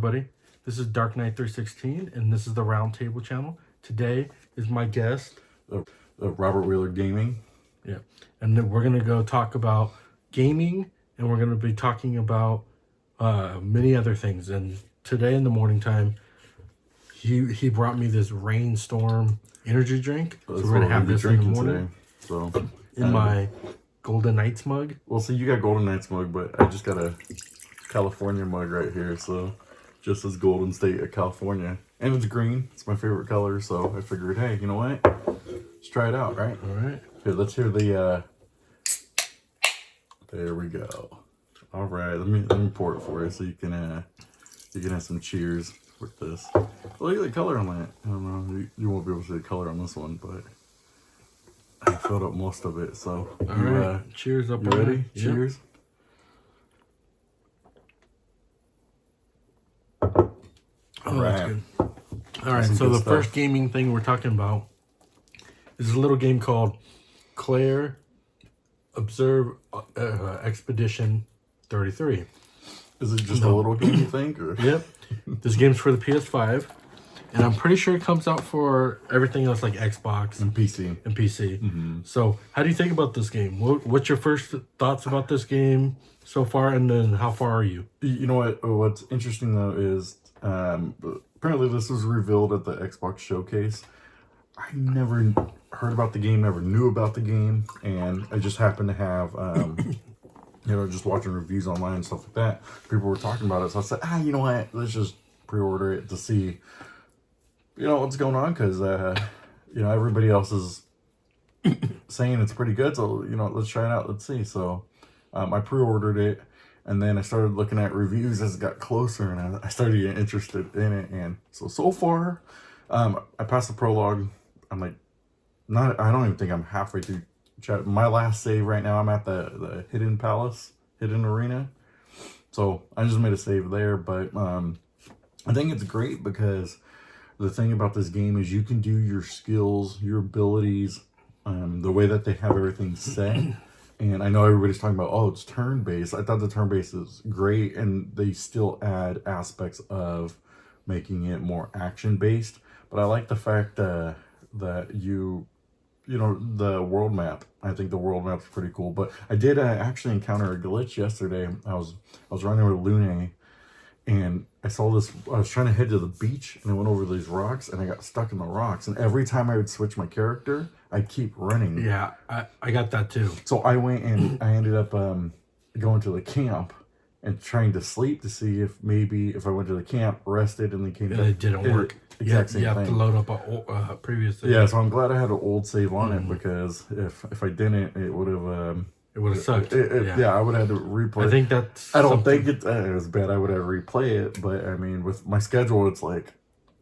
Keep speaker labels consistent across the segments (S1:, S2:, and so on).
S1: everybody. This is Drkknight316, and this is the Roundtable channel. Today is my guest,
S2: Robert Wheeler Gaming.
S1: Yeah, and then we're gonna go talk about gaming, and we're gonna be talking about many other things. And today in the morning time, he brought me this Rainstorm energy drink. So we're gonna have this in the morning.
S2: Today, so
S1: in my Golden Knights mug.
S2: Well, see, you got Golden Knights mug, but I just got a California mug right here, so just as Golden State of California, and it's green. It's my favorite color, so I figured, hey, you know what? Let's try it out, right?
S1: All right.
S2: Here, let's hear the. There we go. All right, let me pour it for you so you can have some cheers with this. Look at the color on that. I don't know, you won't be able to see the color on this one, but I filled up most of it. So,
S1: all right. Cheers up.
S2: You ready? Yep. Cheers.
S1: All right. That's good. All right. So the first gaming thing we're talking about is a little game called Clair Obscure Expedition 33.
S2: Is it just a little game, you think? Or?
S1: Yep. This game's for the PS5, and I'm pretty sure it comes out for everything else like Xbox
S2: and PC.
S1: Mm-hmm. So, how do you think about this game? What's your first thoughts about this game so far, and then how far are you?
S2: You know what? What's interesting though is apparently this was revealed at the Xbox showcase. I never heard about the game, never knew about the game, and I just happened to have, just watching reviews online and stuff like that. People were talking about it, so I said, you know what? Let's just pre-order it to see, what's going on, because, everybody else is saying it's pretty good, so, let's try it out, let's see. So, I pre-ordered it, and then I started looking at reviews as it got closer, and I started getting interested in it, and so far, I passed the prologue. I'm like, I don't even think I'm halfway through. My last save right now, I'm at the Hidden Arena. So I just made a save there, but I think it's great because the thing about this game is you can do your skills, your abilities, the way that they have everything set. And I know everybody's talking about, it's turn-based. I thought the turn-based is great, and they still add aspects of making it more action-based. But I like the fact that the world map. I think the world map's pretty cool. But I did actually encounter a glitch yesterday. I was running with Lune, and I saw this. I was trying to head to the beach, and I went over these rocks, and I got stuck in the rocks. And every time I would switch my character, I'd keep running.
S1: Yeah, I got that too.
S2: So I went and I ended up going to the camp and trying to sleep to see if I went to the camp, rested, and then came back.
S1: It didn't work.
S2: Same thing.
S1: You have to load up a previous save.
S2: Yeah, so I'm glad I had an old save on it, because if I didn't, it would have
S1: sucked.
S2: I would have had to replay.
S1: I think that's.
S2: I don't think it was bad. I would have replay it, but I mean, with my schedule, it's like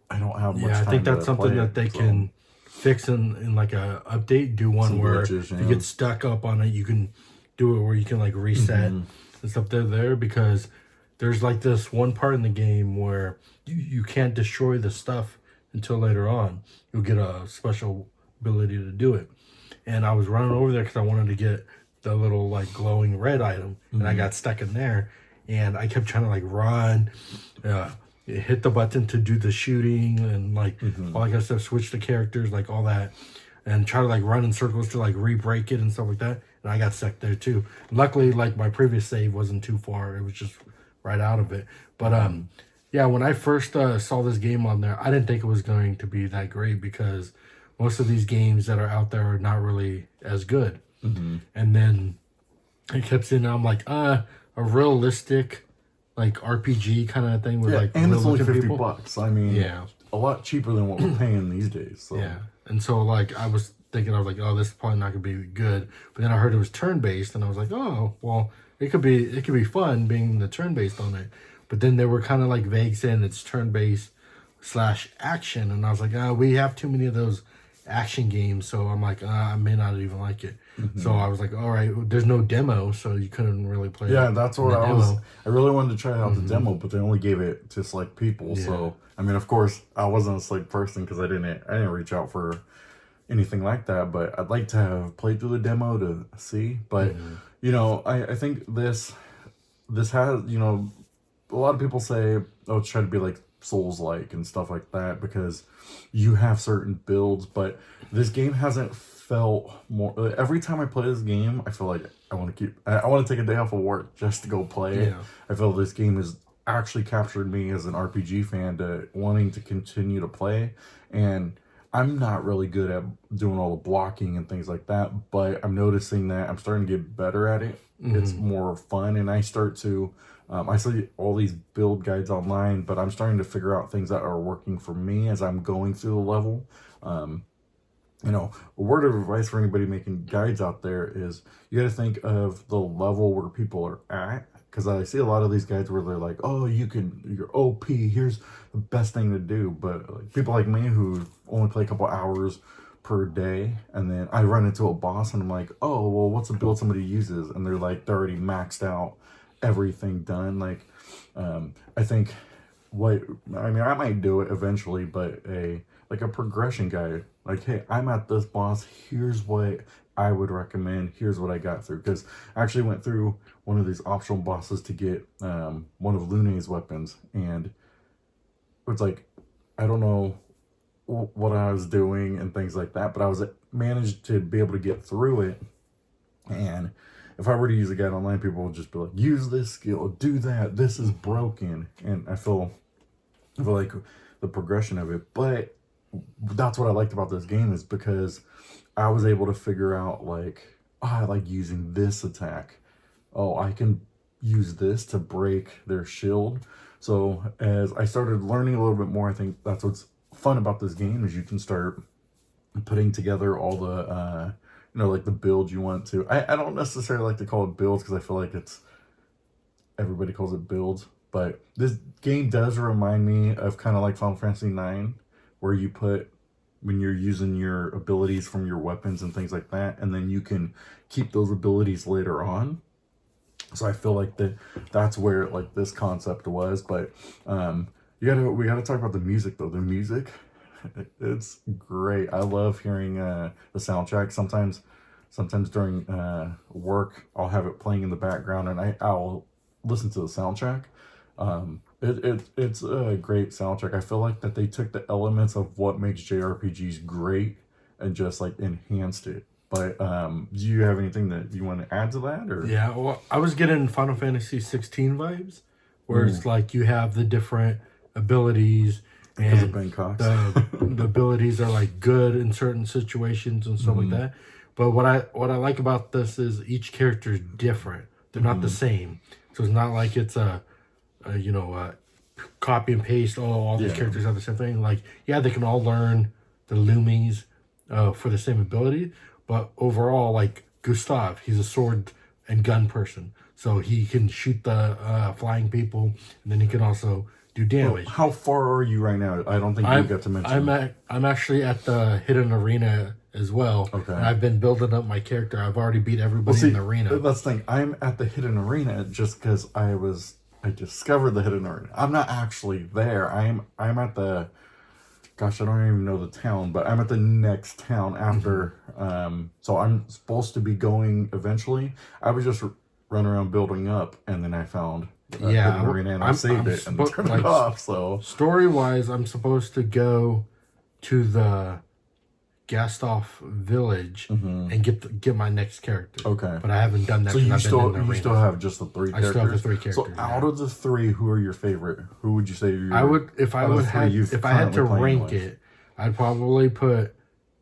S2: I don't have much time.
S1: I think that's something that they can fix in like a update. Do one where glitches, if you get stuck up on it, you can do it where you can like reset and stuff there, because there's like this one part in the game where you can't destroy the stuff until later on. You'll get a special ability to do it. And I was running over there because I wanted to get the little like glowing red item, and I got stuck in there, and I kept trying to like run, hit the button to do the shooting and like all that kind of stuff, switch the characters, like all that, and try to like run in circles to like re-break it and stuff like that. And I got stuck there too. Luckily, like my previous save wasn't too far. It was just right out of it. But when I first saw this game on there, I didn't think it was going to be that great, because most of these games that are out there are not really as good. And then I kept saying, I'm like, a realistic like RPG kind of thing with like,
S2: and it's only $50. I mean, a lot cheaper than what we're paying these days. So.
S1: Yeah, and so like I was like, this is probably not gonna be good. But then I heard it was turn-based, and I was like, oh, well, it could be fun being the turn-based on it. But then they were kind of like vague saying it's turn-based / action, and I was like, we have too many of those action games, so I'm like, I may not even like it. So I was like, all right, there's no demo, so you couldn't really play.
S2: Yeah, that's what I really wanted to try out the demo, but they only gave it to select people. Yeah. So I mean, of course, I wasn't a select person because I didn't reach out for anything like that. But I'd like to have played through the demo to see. But I think this has a lot of people say, oh, it's trying to be like Souls-like and stuff like that because you have certain builds, but this game hasn't felt more. Every time I play this game, I feel like I want to take a day off of work just to go play it. I feel this game has actually captured me as an RPG fan to wanting to continue to play, and I'm not really good at doing all the blocking and things like that, but I'm noticing that I'm starting to get better at it. It's more fun, and I start to I see all these build guides online, but I'm starting to figure out things that are working for me as I'm going through the level. You know, a word of advice for anybody making guides out there is you got to think of the level where people are at. Because I see a lot of these guides where they're like, oh, you're OP, here's the best thing to do. But like, people like me who only play a couple hours per day, and then I run into a boss and I'm like, oh, well, what's a build somebody uses? And they're already maxed out, everything done. Like, I think I might do it eventually, but a progression guide, like, hey, I'm at this boss, here's what I would recommend, here's what I got through. Because I actually went through one of these optional bosses to get one of Lune's weapons, and it's like, I don't know what I was doing and things like that, but I was managed to be able to get through it. And if I were to use a guide online, people would just be like, use this skill, do that, this is broken. And I feel like the progression of it. But that's what I liked about this game, is because I was able to figure out, like, oh, I like using this attack. Oh, I can use this to break their shield. So as I started learning a little bit more, I think that's what's fun about this game, is you can start putting together all the like the build you want to. I don't necessarily like to call it builds, because I feel like everybody calls it builds, but this game does remind me of kind of like Final Fantasy 9, where you put, when you're using your abilities from your weapons and things like that, and then you can keep those abilities later on. So I feel like that's where like this concept was. But we gotta talk about the music though. The music, it's great. I love hearing the soundtrack. Sometimes during work, I'll have it playing in the background, and I'll listen to the soundtrack. It's a great soundtrack. I feel like that they took the elements of what makes JRPGs great and just like enhanced it. But do you have anything that you want to add to that? Or
S1: yeah, well, I was getting Final Fantasy 16 vibes, where it's like you have the different abilities, and the abilities are like good in certain situations and stuff like that. But what I like about this is each character is different. They're not the same. So it's not like it's a copy and paste. Oh, all these characters have the same thing. Like, yeah, they can all learn the Lumis for the same ability, but overall, like Gustav, he's a sword and gun person, so he can shoot the flying people, and then he can also do damage.
S2: How far are you right now? I don't think you got to mention.
S1: I'm actually at the hidden arena as well.
S2: Okay.
S1: And I've been building up my character. I've already beat everybody in the arena.
S2: That's the thing. I'm at the hidden arena just because I discovered the hidden arena. I'm not actually there. I'm at the, gosh, I don't even know the town, but I'm at the next town after. So I'm supposed to be going eventually. I was just running around building up, and then I found hidden arena, and I saved it and turned it off. So
S1: story wise, I'm supposed to go to the Gastov village and get my next character.
S2: Okay,
S1: but I haven't done that.
S2: So you still have just the 3 characters.
S1: I still have the 3 characters.
S2: So out of the 3, who are your favorite? Who would you say
S1: I had to rank it, I'd probably put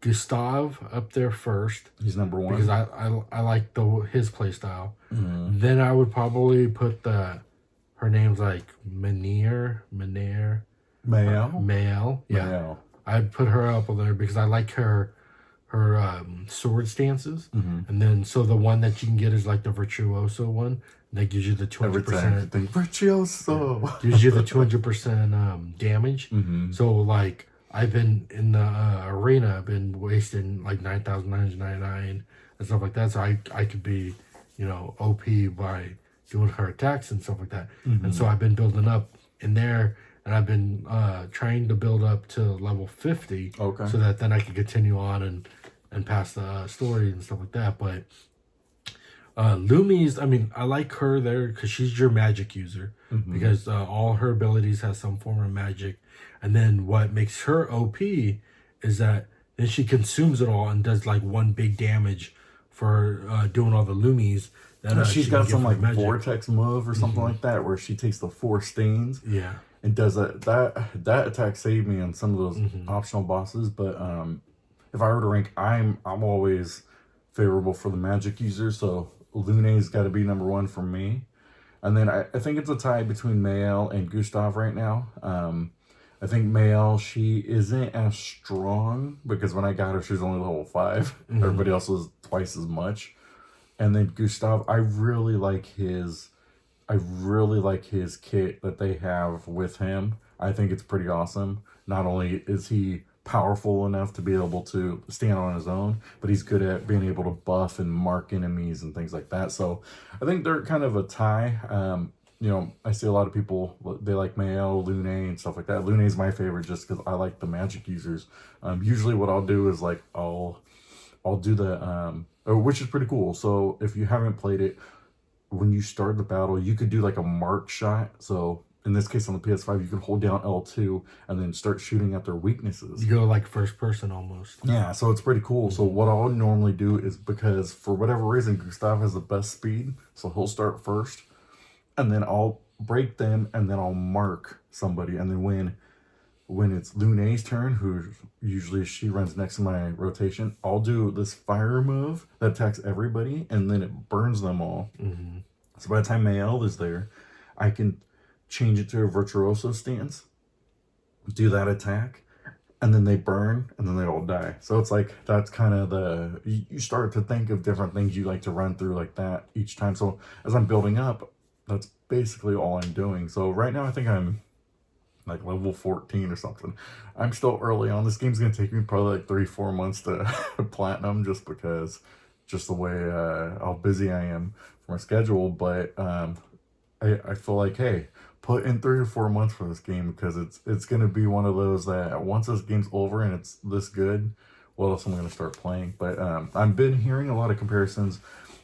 S1: Gustav up there first.
S2: He's number 1
S1: because I like his play style. Then I would probably put her name's like Mael. Yeah. I'd put her up there because I like her sword stances. And then so the one that you can get is like the virtuoso one that gives you the 200%.
S2: Virtuoso
S1: gives you the 200% damage. So like I've been in the arena, I've been wasting like 9,999 and stuff like that. So I could be, OP by doing her attacks and stuff like that. And so I've been building up in there. And I've been trying to build up to level 50, so that then I can continue on and pass the story and stuff like that. But Lumi's, I mean, I like her there because she's your magic user. Because all her abilities have some form of magic. And then what makes her OP is that then she consumes it all and does like one big damage for doing all the Lumis. That,
S2: she's got some like vortex move or something like that where she takes the 4 stains.
S1: Yeah.
S2: And does that attack saved me on some of those optional bosses. But if I were to rank, I'm always favorable for the magic user. So Lune's got to be number 1 for me. And then I think it's a tie between Mael and Gustav right now. I think Mael, she isn't as strong because when I got her, she was only level 5. Everybody else was twice as much. And then Gustav, I really like his kit that they have with him. I think it's pretty awesome. Not only is he powerful enough to be able to stand on his own, but he's good at being able to buff and mark enemies and things like that. So I think they're kind of a tie. I see a lot of people, they like Mael, Lune, and stuff like that. Lune is my favorite just because I like the magic users. Usually what I'll do is like I'll do the which is pretty cool. So if you haven't played it, when you start the battle, you could do like a mark shot. So in this case on the PS5, you could hold down L2 and then start shooting at their weaknesses.
S1: You go like first person almost.
S2: Yeah, so it's pretty cool. So what I'll normally do is, because for whatever reason, Gustav has the best speed, so he'll start first. And then I'll break them, and then I'll mark somebody. And then when it's Lune's turn, who usually she runs next to my rotation, I'll do this fire move that attacks everybody, and then it burns them all. So by the time Mael is there, I can change it to a Virtuoso stance, do that attack, and then they burn, and then they all die. So it's like, that's kind of you start to think of different things you like to run through like that each time. So as I'm building up, that's basically all I'm doing. So right now I think I'm like level 14 or something. I'm still early on. This game's going to take me probably like 3-4 months to platinum, just because just the way how busy I am for my schedule. But I feel like, hey, put in 3 or 4 months for this game, because it's going to be one of those that once this game's over and it's this good, what else am I going to start playing? But I've been hearing a lot of comparisons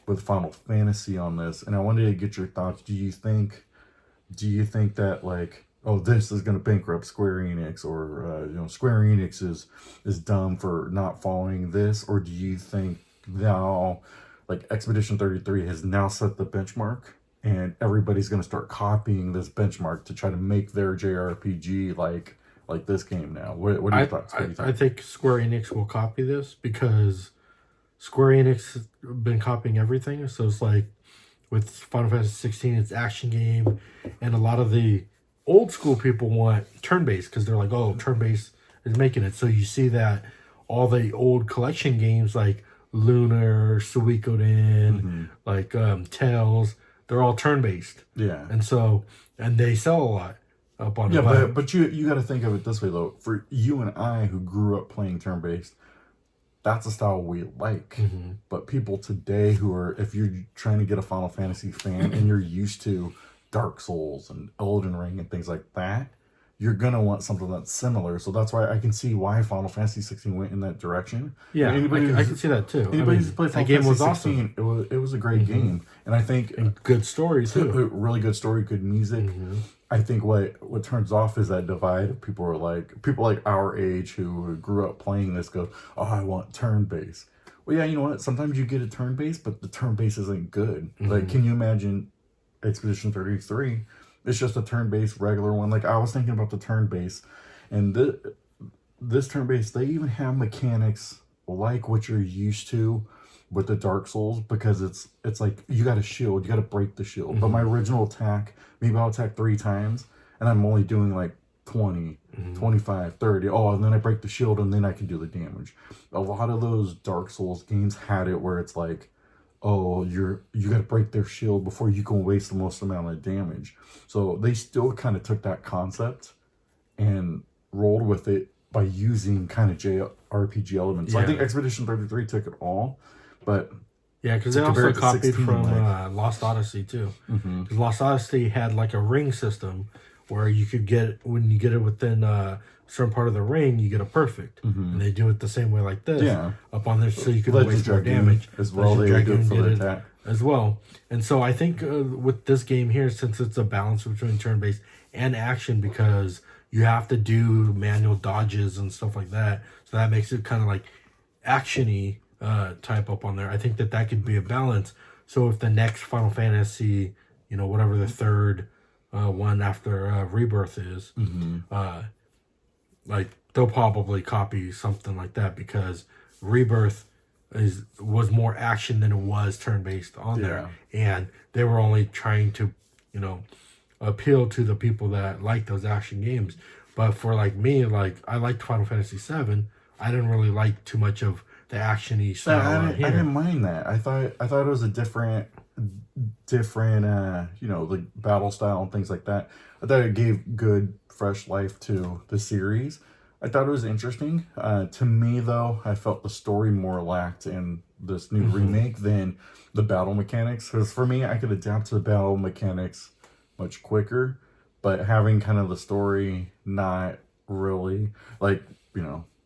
S2: with Final Fantasy on this, and I wanted to get your thoughts. Do you think that, like, oh, this is going to bankrupt Square Enix, or Square Enix is dumb for not following this? Or do you think now, like, Expedition 33 has now set the benchmark, and everybody's going to start copying this benchmark to try to make their JRPG like this game now? What are your thoughts? What do you think?
S1: I think Square Enix will copy this, because Square Enix has been copying everything. So it's like with Final Fantasy 16, it's action game, and a lot of the old school people want turn-based because they're like, oh, turn-based is making it. So you see that all the old collection games like Lunar, Suikoden, like Tales, they're all turn-based.
S2: Yeah.
S1: And they sell a lot up on
S2: but you got to think of it this way, though. For you and I, who grew up playing turn-based, that's a style we like. But people today who are, if you're trying to get a Final Fantasy fan and you're used to Dark Souls and Elden Ring and things like that, you're gonna want something that's similar. So that's why I can see why Final Fantasy 16 went in that direction.
S1: Yeah, I can see that too.
S2: Anybody who's played Final Fantasy 16, awesome. It was a great game, and I think
S1: good story too.
S2: A really good story, good music. I think what turns off is that divide of people like our age who grew up playing this go, oh, I want turn-based. Well, yeah, you know what? Sometimes you get a turn-based, but the turn-based isn't good. Like, can you imagine Expedition 33? It's just a turn-based regular one. Like, I was thinking about the turn-based, and this turn-based, they even have mechanics like what you're used to with the Dark Souls, because it's like you got a shield, you got to break the shield. But my original attack, maybe I'll attack 3 times, and I'm only doing like 20, 25, 30. Oh, and then I break the shield, and then I can do the damage. A lot of those Dark Souls games had it where it's like, oh, you got to break their shield before you can waste the most amount of damage. So they still kind of took that concept and rolled with it by using kind of JRPG elements. So I think Expedition 33 took it all, but
S1: yeah, because they also copied from Lost Odyssey too. Because Lost Odyssey had like a ring system where you could get, when you get it within a certain part of the ring, you get a perfect. And they do it the same way like this. Yeah. Up on there, so you can waste more damage.
S2: As well, they do it for the attack.
S1: as well. And so I think with this game here, since it's a balance between turn-based and action, because you have to do manual dodges and stuff like that, so that makes it kind of like action-y type up on there. I think that could be a balance. So if the next Final Fantasy, whatever the third one after Rebirth is, like they'll probably copy something like that, because Rebirth was more action than it was turn-based on there, and they were only trying to appeal to the people that like those action games. But for like me, like I liked Final Fantasy VII. I didn't really like too much of the action-y style.
S2: I didn't mind that. I thought it was a different like battle style and things like that. I thought it gave good fresh life to the series. I thought it was interesting. To me though, I felt the story more lacked in this new remake than the battle mechanics. Because for me, I could adapt to the battle mechanics much quicker, but having kind of the story not really, like,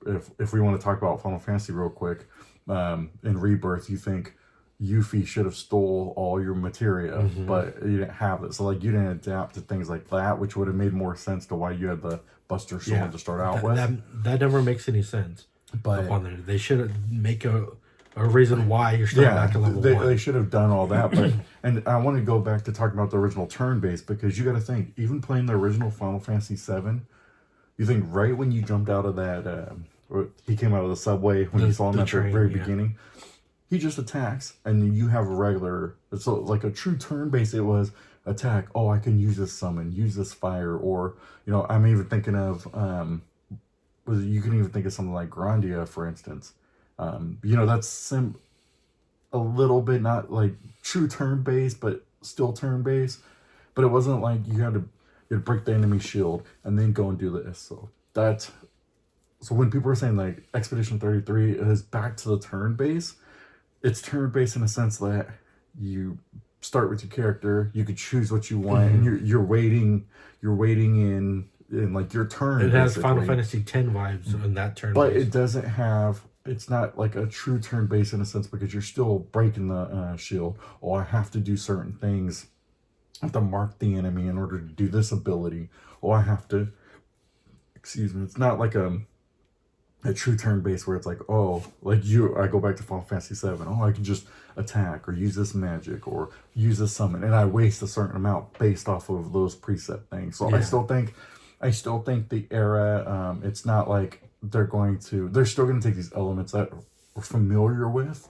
S2: if we want to talk about Final Fantasy real quick, in Rebirth, you think Yuffie should have stole all your materia, but you didn't have it. So like you didn't adapt to things like that, which would have made more sense to why you had the Buster Sword to start out with.
S1: That never makes any sense. But up on there, they should make a reason why you're starting back to level 1.
S2: They should have done all that. But and I want to go back to talking about the original turn-based, because you got to think, even playing the original Final Fantasy VII, you think right when you jumped out of that, or he came out of the subway when you saw him at the very beginning, he just attacks, and you have a regular. So like a true turn-based, it was attack. Oh, I can use this summon, use this fire, or I'm even thinking of you can even think of something like Grandia, for instance. That's a little bit not like true turn-based, but still turn-based. But it wasn't like you had to break the enemy shield and then go and do this. So when people are saying like Expedition 33 is back to the turn-based, it's turn-based in a sense that you start with your character, you could choose what you want, and you're waiting in like your turn.
S1: It has Final Fantasy X vibes in that turn,
S2: but it doesn't have. It's not like a true turn-based in a sense, because you're still breaking the shield. Oh, I have to do certain things. I have to mark the enemy in order to do this ability. Oh, I have to. Excuse me. It's not like a true turn-based where it's like, I go back to Final Fantasy VII. Oh, I can just attack or use this magic or use this summon, and I waste a certain amount based off of those preset things. So I still think the era, it's not like they're still going to take these elements that we're familiar with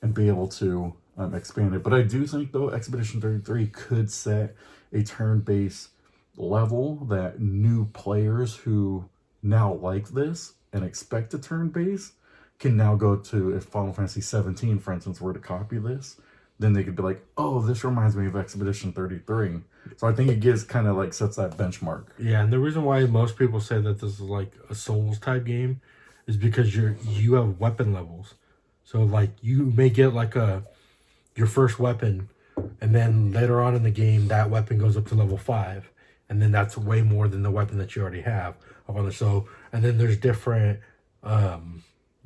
S2: and be able to expand it. But I do think though Expedition 33 could set a turn-based level that new players who now like this and expect a turn-based can now go to. If Final Fantasy 17, for instance, were to copy this, then they could be like, oh, this reminds me of Expedition 33. So I think it sets that benchmark.
S1: Yeah, and the reason why most people say that this is like a Souls type game is because you have weapon levels. So like you may get like your first weapon, and then later on in the game that weapon goes up to level 5, and then that's way more than the weapon that you already have up on the. So and then there's different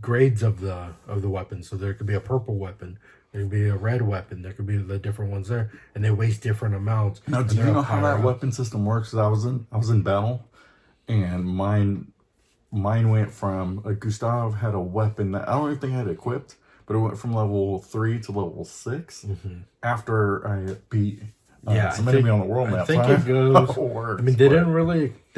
S1: grades of the weapon. So there could be a purple weapon, there could be a red weapon, there could be the different ones there, and they waste different amounts.
S2: Now, do you know how that weapon system works? 'Cause I was in battle, and mine went from Gustav had a weapon that I don't even think I had equipped, but it went from level 3 to level 6 after I beat some enemy on the world map.
S1: I think it goes. They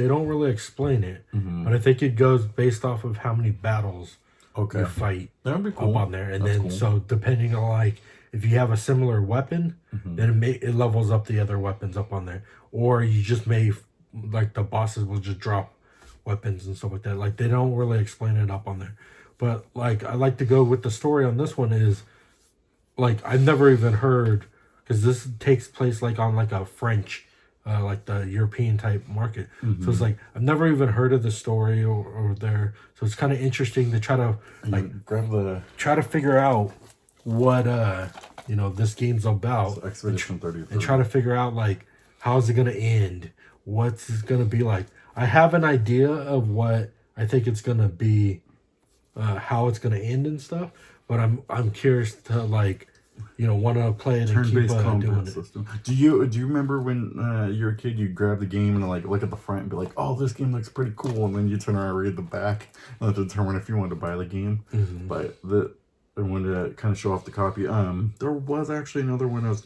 S1: don't really explain it, but I think it goes based off of how many battles you fight up on there, and then so depending on like if you have a similar weapon, then it levels up the other weapons up on there, or you just may like the bosses will just drop weapons and stuff like that. Like they don't really explain it up on there, but like I like to go with the story on this one is like I've never even heard. Because this takes place like on like a French, like the European type market. So it's like I've never even heard of the story or there. So it's kind of interesting to try to try to figure out what this game's about.
S2: So Expedition 33.
S1: And try to figure out like how's it gonna end? What's it gonna be like? I have an idea of what I think it's gonna be, how it's gonna end and stuff. But I'm curious to like want to play it and keep
S2: turn-based
S1: doing
S2: combat
S1: it.
S2: system. Do you remember when you were a kid, you'd grab the game and like look at the front and be like, oh, this game looks pretty cool, and then you turn around and read the back and determine if you wanted to buy the game.
S1: Mm-hmm.
S2: But I wanted to kind of show off the copy. There was actually another one.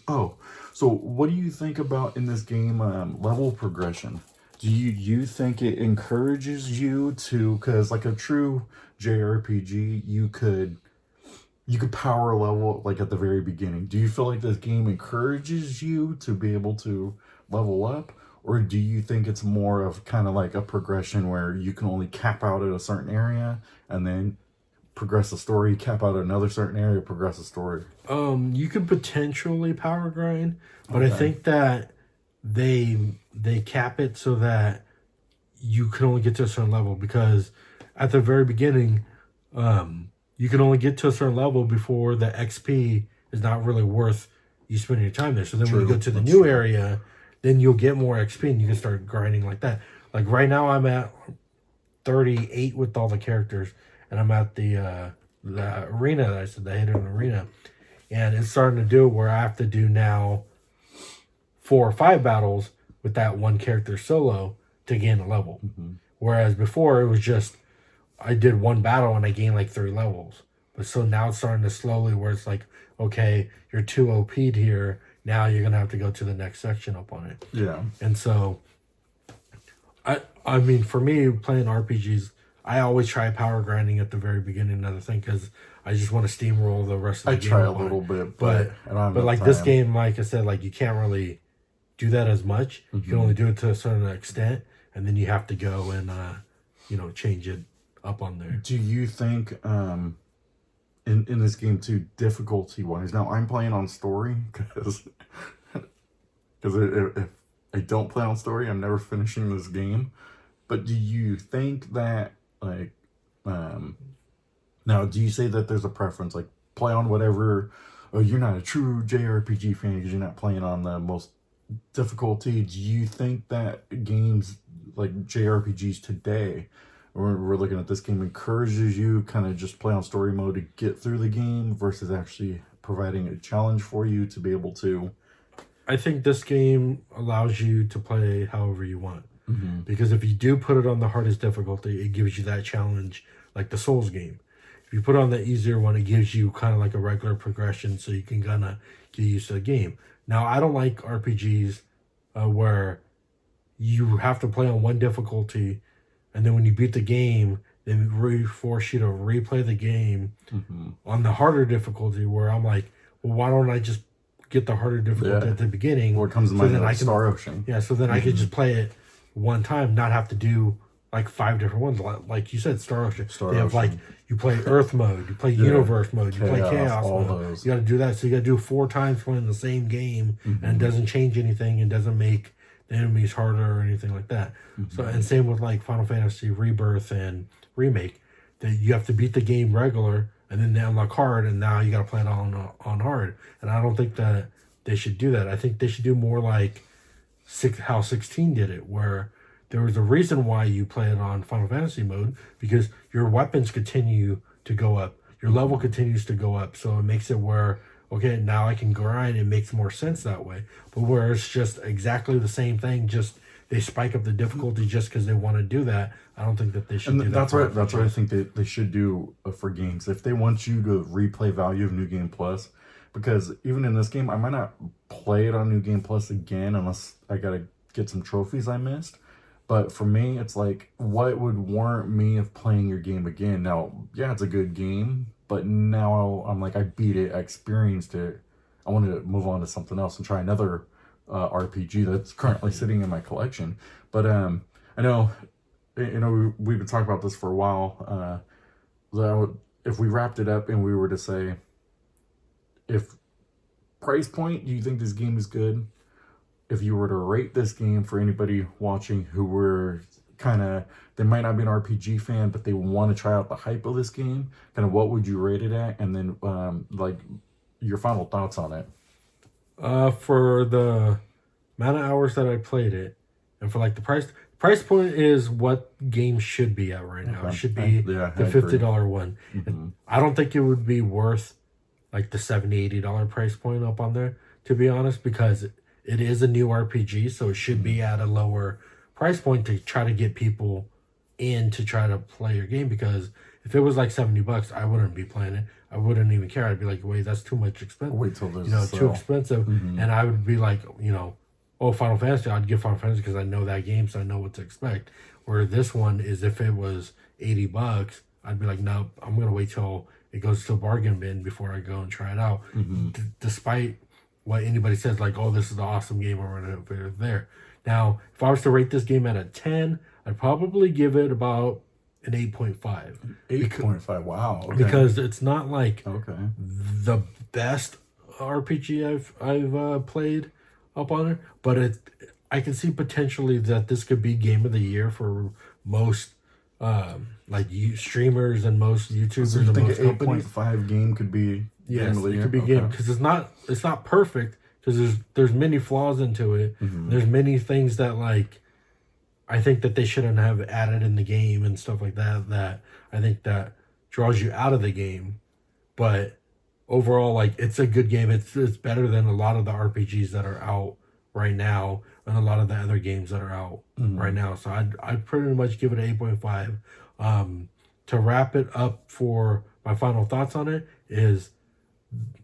S2: So what do you think about in this game level progression? Do you think it encourages you to, because like a true JRPG, you could power level like at the very beginning. Do you feel like this game encourages you to be able to level up? Or do you think it's more of kind of like a progression where you can only cap out at a certain area and then progress the story, cap out at another certain area, progress the story?
S1: You could potentially power grind, but I think that they cap it so that you can only get to a certain level, because at the very beginning, you can only get to a certain level before the XP is not really worth you spending your time there. So then when you go to the new area, then you'll get more XP and you can start grinding like that. Like right now I'm at 38 with all the characters, and I'm at the arena that I said, the hidden arena. And it's starting to do where I have to do now 4 or 5 battles with that one character solo to gain a level.
S2: Mm-hmm.
S1: Whereas before it was just, I did 1 battle and I gained like 3 levels. But so now it's starting to slowly where it's like, okay, you're too OP'd here. Now you're going to have to go to the next section up on it.
S2: Yeah.
S1: And so, I mean, for me, playing RPGs, I always try power grinding at the very beginning of the thing, because I just want to steamroll the rest of the game.
S2: I try a little bit, but
S1: like this game, like I said, like you can't really do that as much.
S2: Mm-hmm.
S1: You can only do it to a certain extent, and then you have to go and change it up on there.
S2: Do you think in this game too, difficulty wise? Now I'm playing on story because if I don't play on story, I'm never finishing this game. But do you think that like now do you say that there's a preference, like play on whatever, or you're not a true JRPG fan because you're not playing on the most difficulty? Do you think that games like JRPGs today, we're looking at this game, encourages you kind of just play on story mode to get through the game versus actually providing a challenge for you to be able to?
S1: I think this game allows you to play however you want. Mm-hmm. Because if you do put it on the hardest difficulty, it gives you that challenge like the Souls game. If you put on the easier one, it gives you kind of like a regular progression so you can kind of get used to the game. Now, I don't like RPGs where you have to play on one difficulty, and then when you beat the game, they force you to replay the game on the harder difficulty, where I'm like, well, why don't I just get the harder difficulty at the beginning?
S2: Or it comes to mind like Star Ocean.
S1: Yeah, so then I could just play it one time, not have to do like 5 different ones. Like you said, Star Ocean. They have like, you play Earth mode, you play Universe mode, you play Chaos mode. Those. You got to do that. So you got to do 4 times playing the same game, and it doesn't change anything. It doesn't make the enemies harder or anything like that. So, and same with like Final Fantasy Rebirth and Remake, that you have to beat the game regular and then they unlock hard, and now you got to play it on hard. And I don't think that they should do that. I think they should do more like how 16 did it, where there was a reason why you play it on Final Fantasy mode, because your weapons continue to go up, your level continues to go up, so it makes it where, okay, now I can grind. It makes more sense that way. But where it's just exactly the same thing, just they spike up the difficulty just because they want to do that, I don't think that they should do that.
S2: That's what I think they should do for games. If they want you to replay value of New Game Plus, because even in this game, I might not play it on New Game Plus again unless I got to get some trophies I missed. But for me, it's like, what would warrant me of playing your game again? Now, yeah, it's a good game, but now I'm like, I beat it, I experienced it. I want to move on to something else and try another RPG that's currently sitting in my collection. But I know, we've been talking about this for a while. If we wrapped it up and we were to say, if price point, do you think this game is good? If you were to rate this game for anybody watching who were they might not be an RPG fan, but they want to try out the hype of this game, kind of what would you rate it at? And then like your final thoughts on it.
S1: For the amount of hours that I played it, and for like the price point is what games should be at right now. It should be the $50 one. I don't think it would be worth like the $70-$80 price point up on there, to be honest, because it is a new RPG, so it should be at a lower price point to try to get people in to try to play your game. Because if it was like $70, I wouldn't be playing it. I wouldn't even care. I'd be like, wait, that's too much expensive.
S2: Wait till there's
S1: too expensive. And I would be like, oh, Final Fantasy, I'd get Final Fantasy because I know that game, so I know what to expect. Where this one is, if it was $80, I'd be like, no, I'm gonna wait till it goes to a bargain bin before I go and try it out. Despite what anybody says, like, oh, this is an awesome game or whatever there. Now, if I was to rate this game at a 10, I'd probably give it about an 8.5.
S2: 8.5, wow. Okay.
S1: Because it's not like the best RPG I've played up on it, but I can see potentially that this could be game of the year for most streamers and most YouTubers.
S2: So you
S1: and
S2: think
S1: most
S2: an
S1: companies.
S2: 8.5 game could be
S1: Yes,
S2: game of the year?
S1: It could be game, because it's not perfect, because there's many flaws into it. There's many things that like I think that they shouldn't have added in the game and stuff like that I think that draws you out of the game. But overall, like, it's a good game. It's better than a lot of the RPGs that are out right now and a lot of the other games that are out right now. So I'd pretty much give it an 8.5. To wrap it up for my final thoughts on it is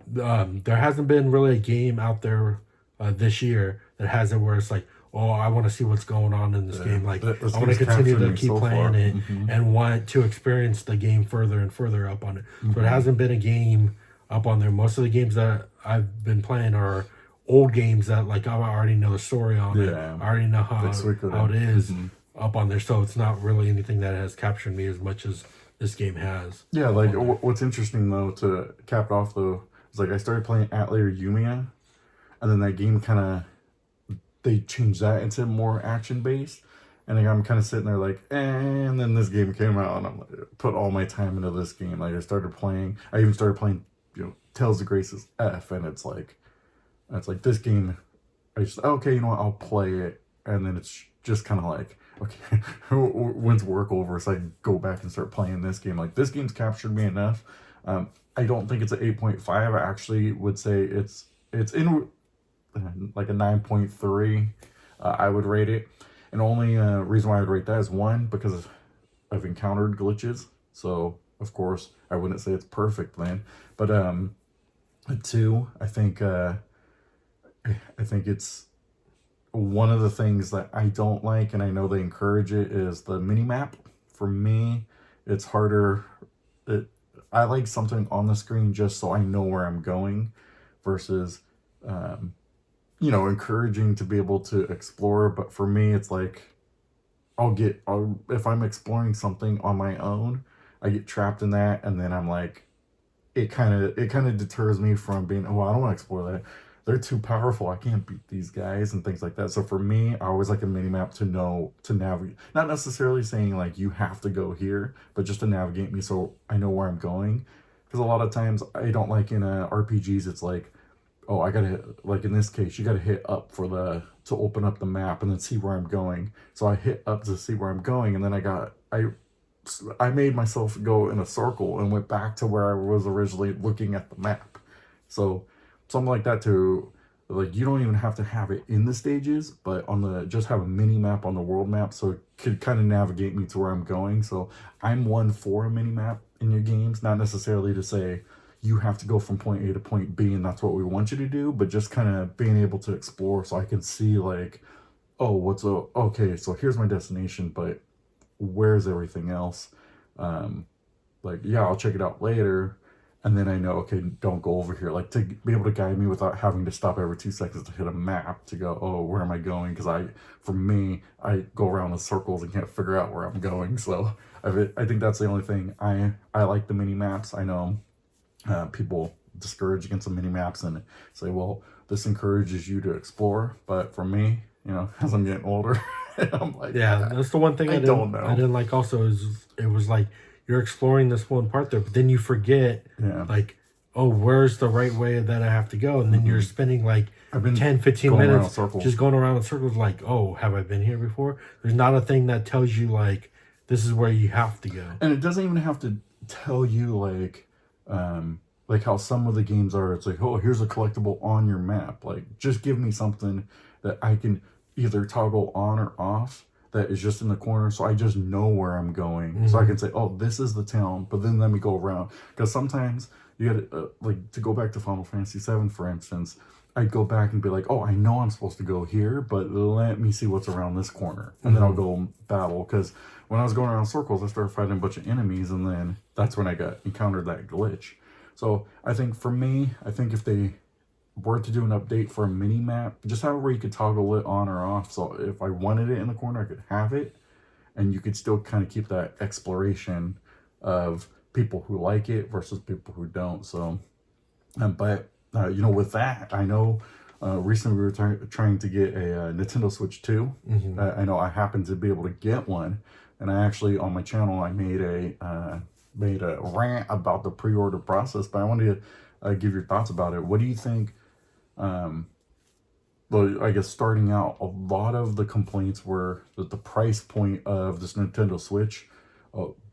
S1: there hasn't been really a game out there this year that has it where it's like, oh, I want to see what's going on in this game. Like, I want to continue to keep playing it and want to experience the game further and further up on it. So it hasn't been a game up on there. Most of the games that I've been playing are old games that, like, I already know the story on it. I already know how it is up on there. So it's not really anything that has captured me as much as this game has.
S2: Yeah, like, what's interesting, though, to cap it off, though, is, like, I started playing Atelier Yumiya, and then that game kind of, they changed that into more action-based, and I'm kind of sitting there like, and then this game came out, and I'm like, put all my time into this game. Like, I even started playing, Tales of Grace's F, and it's like this game, I just, okay, you know what, I'll play it, and then it's just kind of like, okay, when's work over, so I go back and start playing this game. Like, this game's captured me enough. I don't think it's an 8.5. I actually would say it's in like a 9.3. I would rate it, and only reason why I would rate that is, one, because I've encountered glitches, so of course I wouldn't say it's perfect then, but two, I think it's one of the things that I don't like, and I know they encourage it, is the mini map. For me, it's harder. I like something on the screen just so I know where I'm going, versus encouraging to be able to explore. But for me, it's like, if I'm exploring something on my own, I get trapped in that, and then I'm like, it kind of deters me from being, oh, I don't want to explore that. They're too powerful. I can't beat these guys and things like that. So for me, I always like a mini map to know to navigate. Not necessarily saying like you have to go here, but just to navigate me so I know where I'm going. Because a lot of times I don't like in RPGs, it's like, oh, I gotta hit, like in this case, you gotta hit up to open up the map and then see where I'm going. So I hit up to see where I'm going, and then I made myself go in a circle and went back to where I was originally looking at the map. So something like that, to like, you don't even have to have it in the stages, but just have a mini map on the world map, so it could kind of navigate me to where I'm going. So I'm one for a mini map in your games, not necessarily to say you have to go from point A to point B and that's what we want you to do, but just kind of being able to explore so I can see like, oh, okay, so here's my destination, but where's everything else? I'll check it out later, and then I know, okay, don't go over here. Like, to be able to guide me without having to stop every 2 seconds to hit a map to go, oh, where am I going? Because for me, I go around in circles and can't figure out where I'm going. So I think that's the only thing. I like the mini maps. I know people discourage against the mini maps and say, well, this encourages you to explore. But for me, as I'm getting older, I'm like,
S1: yeah, that's the one thing I don't know. I didn't like also is it was like, you're exploring this one part there, but then you forget, like, oh, where's the right way that I have to go? And then you're spending like 10, 15 minutes just going around in circles like, oh, have I been here before? There's not a thing that tells you like, this is where you have to go.
S2: And it doesn't even have to tell you like, like how some of the games are. It's like, oh, here's a collectible on your map. Like, just give me something that I can either toggle on or off that is just in the corner, so I just know where I'm going. So I can say, oh, this is the town, but then let me go around. Because sometimes you gotta, like, to go back to Final Fantasy VII, for instance, I'd go back and be like, oh, I know I'm supposed to go here, but let me see what's around this corner. And then I'll go battle. Because when I was going around circles, I started fighting a bunch of enemies, and then that's when I encountered that glitch. So I think for me, I think if they were to do an update for a mini map, just have it where you could toggle it on or off. So if I wanted it in the corner, I could have it, and you could still kind of keep that exploration of people who like it versus people who don't. So, but you know, with that, I know recently we were trying to get a Nintendo Switch 2. I know I happened to be able to get one, and I actually on my channel I made a rant about the pre-order process. But I wanted to give your thoughts about it. What do you think? Well, I guess starting out, a lot of the complaints were that the price point of this Nintendo Switch,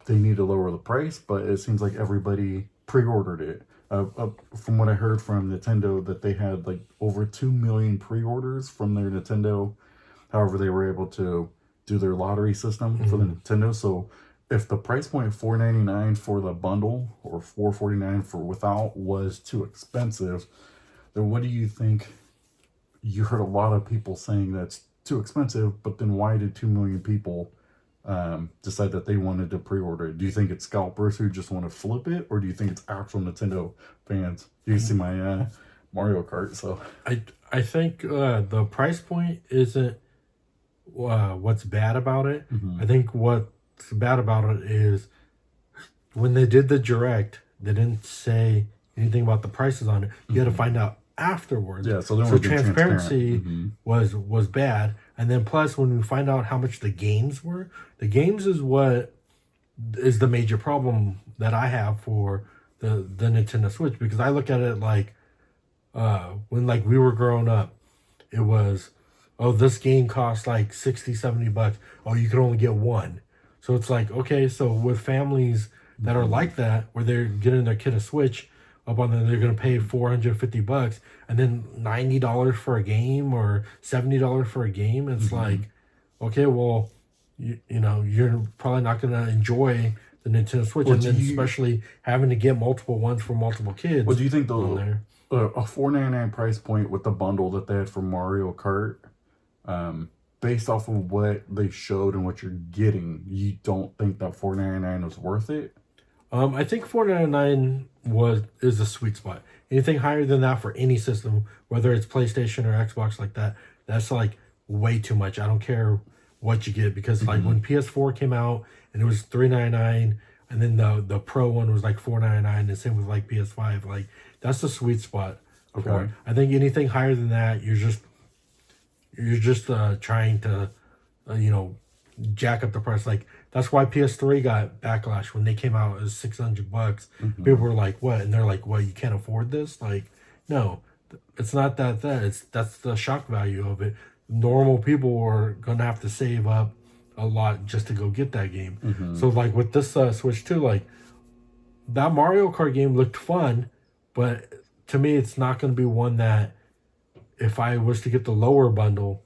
S2: they need to lower the price, but it seems like everybody pre-ordered it. From what I heard from Nintendo, that they had like over 2 million pre-orders from their Nintendo. However, they were able to do their lottery system for the Nintendo. So if the price point of $4.99 for the bundle or $4.49 for without was too expensive, then what do you think? You heard a lot of people saying that's too expensive, but then why did 2 million people decide that they wanted to pre-order it? Do you think it's scalpers who just want to flip it, or do you think it's actual Nintendo fans? You can see my Mario Kart. So
S1: I think the price point isn't what's bad about it. I think what's bad about it is when they did the direct, they didn't say anything about the prices on it. You had to find out afterwards.
S2: Yeah, so
S1: transparency was bad. And then plus when we find out how much the games were, the games is what is the major problem that I have for the Nintendo Switch, because I look at it like when like we were growing up, it was, oh, this game costs like $60-$70. Oh, you could only get one. So it's like, okay, so with families that are like that, where they're getting their kid a Switch, up on them, they're going to pay $450 and then $90 for a game or $70 for a game. It's like, okay, well, you know, you're probably not going to enjoy the Nintendo Switch, and then especially having to get multiple ones for multiple kids.
S2: Well, do you think a $4.99 price point with the bundle that they had for Mario Kart, based off of what they showed and what you're getting, you don't think that $4.99 was worth it?
S1: I think $4.99 is a sweet spot. Anything higher than that for any system, whether it's PlayStation or Xbox like that, that's like way too much. I don't care what you get, because like when PS4 came out and it was $3.99, and then the Pro one was like $4.99, and same with like PS5. Like that's the sweet spot. Okay. I think anything higher than that, you're just trying to, jack up the price. Like that's why PS3 got backlash when they came out as $600. People were like, "What?" And they're like, "What? You can't afford this?" Like, no, it's not that. That's the shock value of it. Normal people are gonna have to save up a lot just to go get that game. So like with this Switch 2, like that Mario Kart game looked fun, but to me, it's not gonna be one that if I was to get the lower bundle,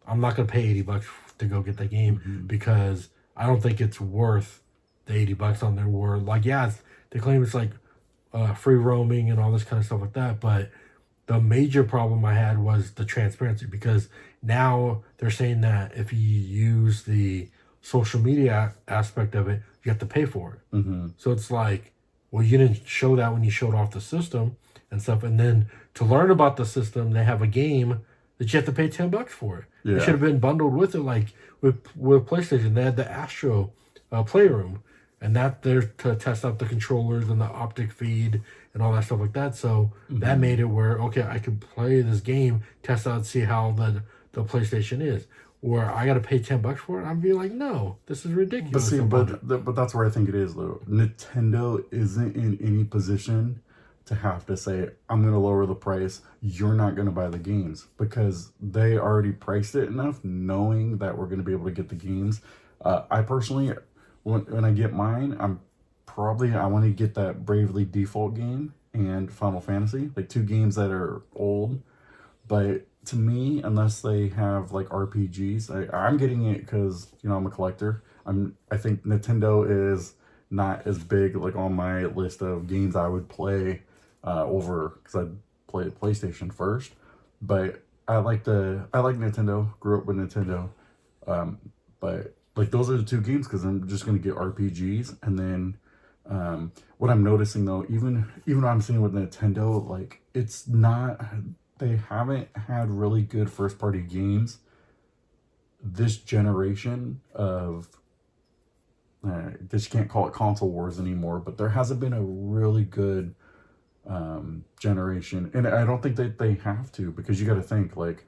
S1: I'm not gonna pay $80 to go get that game, because I don't think it's worth the $80 on their word. Like, yeah, they claim it's like free roaming and all this kind of stuff like that, but the major problem I had was the transparency, because now they're saying that if you use the social media aspect of it, you have to pay for it. So it's like, well, you didn't show that when you showed off the system and stuff, and then to learn about the system, they have a game that you have to pay $10 for it. It should have been bundled with it, like with PlayStation. They had the Astro Playroom, and that there to test out the controllers and the optic feed and all that stuff like that. So that made it where, okay, I could play this game, test out, see how the PlayStation is. Where I got to pay $10 for it, I'd be like, no, this is ridiculous.
S2: But that's where I think it is, though. Nintendo isn't in any position to have to say, I'm going to lower the price, you're not going to buy the games, because they already priced it enough knowing that we're going to be able to get the games. I personally, when I get mine, I want to get that Bravely Default game, and Final Fantasy, like 2 games that are old. But to me, unless they have like RPGs, I'm getting it because, you know, I'm a collector. I think Nintendo is not as big like on my list of games I would play over, because I played PlayStation first. But I like Nintendo. Grew up with Nintendo. But like those are the 2 games because I'm just gonna get RPGs. And then what I'm noticing though, even what I'm seeing with Nintendo, like it's not, they haven't had really good first party games this generation of just can't call it console wars anymore, but there hasn't been a really good generation. And I don't think that they have to, because you got to think, like,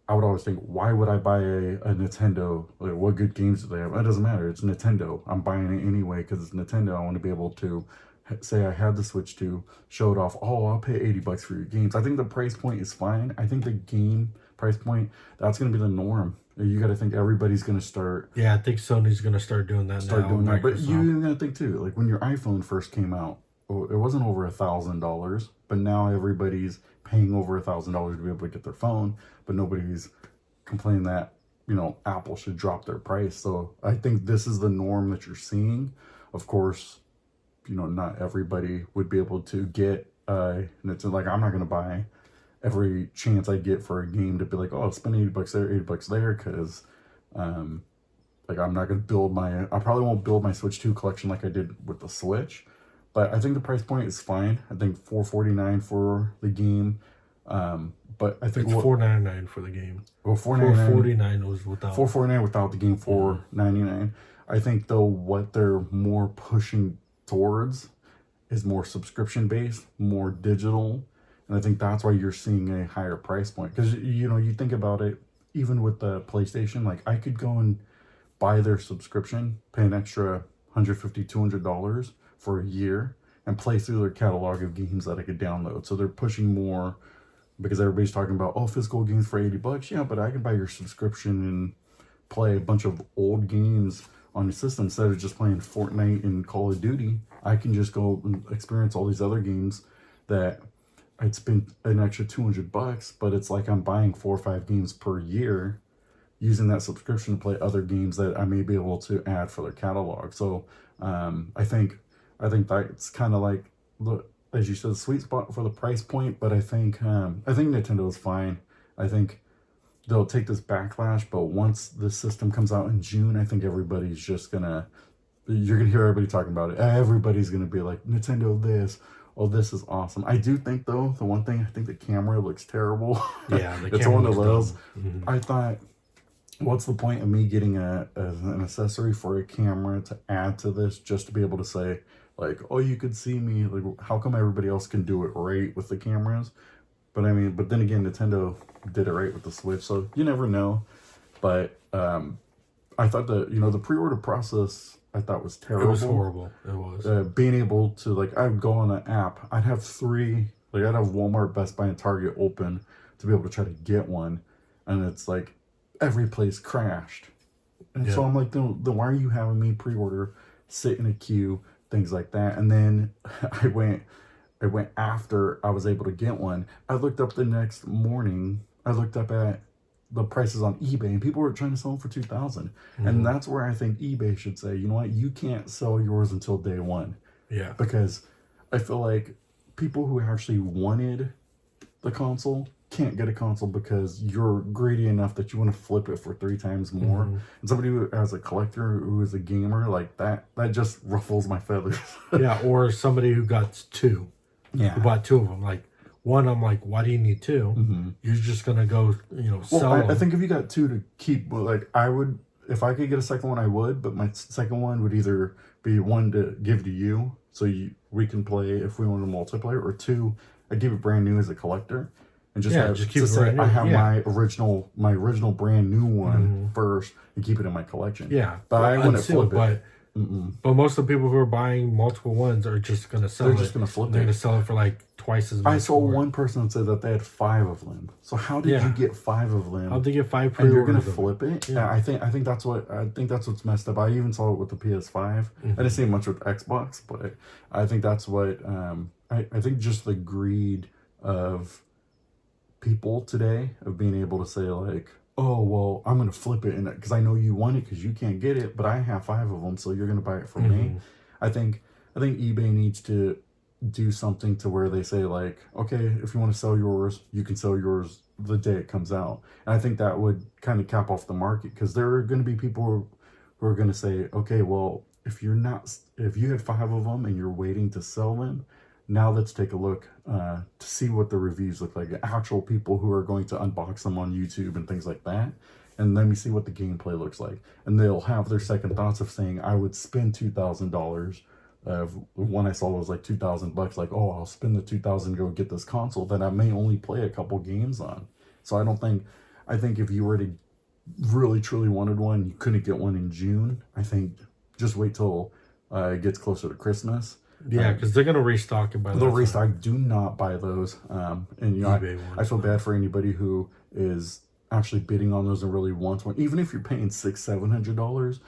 S2: I would always think, why would I buy a Nintendo? Like, what good games do they have? It doesn't matter. It's Nintendo. I'm buying it anyway because it's Nintendo. I want to be able to say I had the Switch to show it off. Oh, I'll pay $80 for your games. I think the price point is fine. I think the game price point, that's going to be the norm. You got to think everybody's going to start.
S1: Yeah, I think Sony's going to start doing that now.
S2: But you got to think too, like when your iPhone first came out, it wasn't over $1,000, but now everybody's paying over $1,000 to be able to get their phone, but nobody's complaining that, you know, Apple should drop their price. So I think this is the norm that you're seeing. Of course, you know, not everybody would be able to get and it's like, I'm not going to buy every chance I get for a game to be like, oh, I'll spend $80 there, $80 there, because like I'm not going to I probably won't build my Switch 2 collection like I did with the Switch. But I think the price point is fine. I think $449 for the game. But I think
S1: it's $499 for the game.
S2: Well, $449
S1: was without.
S2: $449 without the game. $499. I think though what they're more pushing towards is more subscription based, more digital, and I think that's why you're seeing a higher price point. Because you know, you think about it, even with the PlayStation, like I could go and buy their subscription, pay an extra $150, $200 for a year, and play through their catalog of games that I could download. So they're pushing more, because everybody's talking about, oh, physical games for $80. Yeah, but I can buy your subscription and play a bunch of old games on your system instead of just playing Fortnite and Call of Duty. I can just go and experience all these other games that I'd spend an extra $200, but it's like I'm buying 4 or 5 games per year, using that subscription to play other games that I may be able to add for their catalog. So I think that's kind of like, as you said, the sweet spot for the price point. But I think Nintendo is fine. I think they'll take this backlash, but once the system comes out in June, I think everybody's just gonna, you're gonna hear everybody talking about it. Everybody's gonna be like, Nintendo this, oh, this is awesome. I do think though, the one thing, I think the camera looks terrible.
S1: Yeah,
S2: it's one of those. Mm-hmm. I thought, what's the point of me getting an accessory for a camera to add to this just to be able to say, like, oh, you could see me? Like, how come everybody else can do it right with the cameras? But I mean, but then again, Nintendo did it right with the Switch, so you never know. But I thought that, you know, the pre-order process, I thought was terrible.
S1: It was horrible. It was.
S2: Being able to, like, I would go on an app, I'd have Walmart, Best Buy, and Target open to be able to try to get one, and it's like every place crashed. And so I'm like, then why are you having me pre-order, sit in a queue, things like that? And then I went after I was able to get one. I looked up the next morning, I looked up at the prices on eBay, and people were trying to sell them for $2,000. Mm-hmm. And that's where I think eBay should say, you know what, you can't sell yours until day one. Yeah. Because I feel like people who actually wanted the console can't get a console because you're greedy enough that you want to flip it for 3 times more. Mm-hmm. And somebody who, as a collector, who is a gamer, like that just ruffles my feathers.
S1: Yeah, or somebody who got 2. Yeah. Who bought 2 of them. Like, one, I'm like, why do you need 2? Mm-hmm. You're just going to go, sell them.
S2: I think if you got 2 to keep, like, I would, if I could get a second one, I would, but my second one would either be one to give to you, so we can play if we want a multiplayer, or 2, I'd give it brand new as a collector. And just keep it brand new. I have my original brand new one first and keep it in my collection.
S1: Yeah.
S2: But I wouldn't flip it.
S1: But most of the people who are buying multiple ones are just going to sell it.
S2: They're just going to flip it.
S1: They're going to sell it for like twice as much.
S2: I saw one person say that they had 5 of them. So how did you get 5 of them?
S1: How'd they get 5
S2: and you're going to flip it? Yeah. I think that's what's messed up. I even saw it with the PS5. Mm-hmm. I didn't see it much with Xbox, but I think that's what I think just the greed of people today of being able to say like, oh, well, I'm going to flip it because I know you want it because you can't get it, but I have 5 of them, so you're going to buy it from me. I think eBay needs to do something to where they say like, okay, if you want to sell yours, you can sell yours the day it comes out. And I think that would kind of cap off the market, because there are going to be people who are going to say, okay, well, if you had 5 of them and you're waiting to sell them, now let's take a look to see what the reviews look like. Actual people who are going to unbox them on YouTube and things like that. And let me see what the gameplay looks like. And they'll have their second thoughts of saying, I would spend $2,000. One I saw was like $2,000. Like, oh, I'll spend the $2,000 to go get this console that I may only play a couple games on. So I think if you were to really truly wanted one, you couldn't get one in June. I think just wait till it gets closer to Christmas.
S1: Yeah, because they're gonna restock it by
S2: they'll restock. Do not buy those. And you know, I feel bad for anybody who is actually bidding on those and really wants one. Even if you're paying $600-700,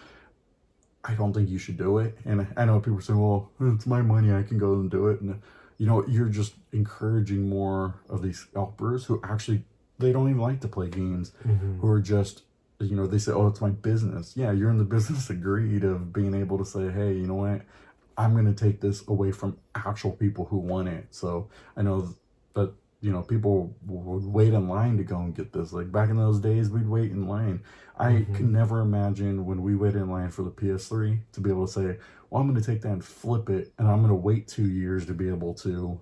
S2: I don't think you should do it. And I know people say, "Well, it's my money. I can go and do it." And you know, you're just encouraging more of these scalpers who actually they don't even like to play games. Who are just, you know, they say, "Oh, it's my business." Yeah, you're in the business of greed of being able to say, "Hey, you know what? I'm going to take this away from actual people who want it." So I know that, you know, people would wait in line to go and get this. Like back in those days, we'd wait in line. I could never imagine when we waited in line for the PS3 to be able to say, well, I'm going to take that and flip it, and I'm going to wait 2 years to be able to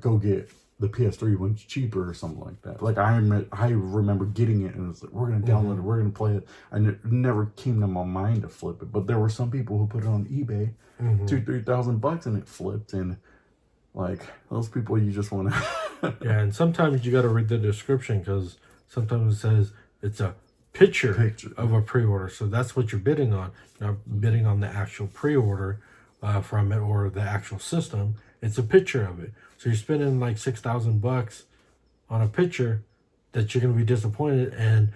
S2: go get the PS3 when it's cheaper or something like that. Like I remember getting it and it was like, we're going to download it, we're going to play it. And it never came to my mind to flip it. But there were some people who put it on eBay, $2,000-3,000, and it flipped. And like those people, you just want to.
S1: Yeah, and sometimes you got to read the description, because sometimes it says it's a picture of a pre-order. So that's what you're bidding on. You're not bidding on the actual pre-order from it or the actual system. It's a picture of it. So you're spending like $6,000 on a picture that you're going to be disappointed, and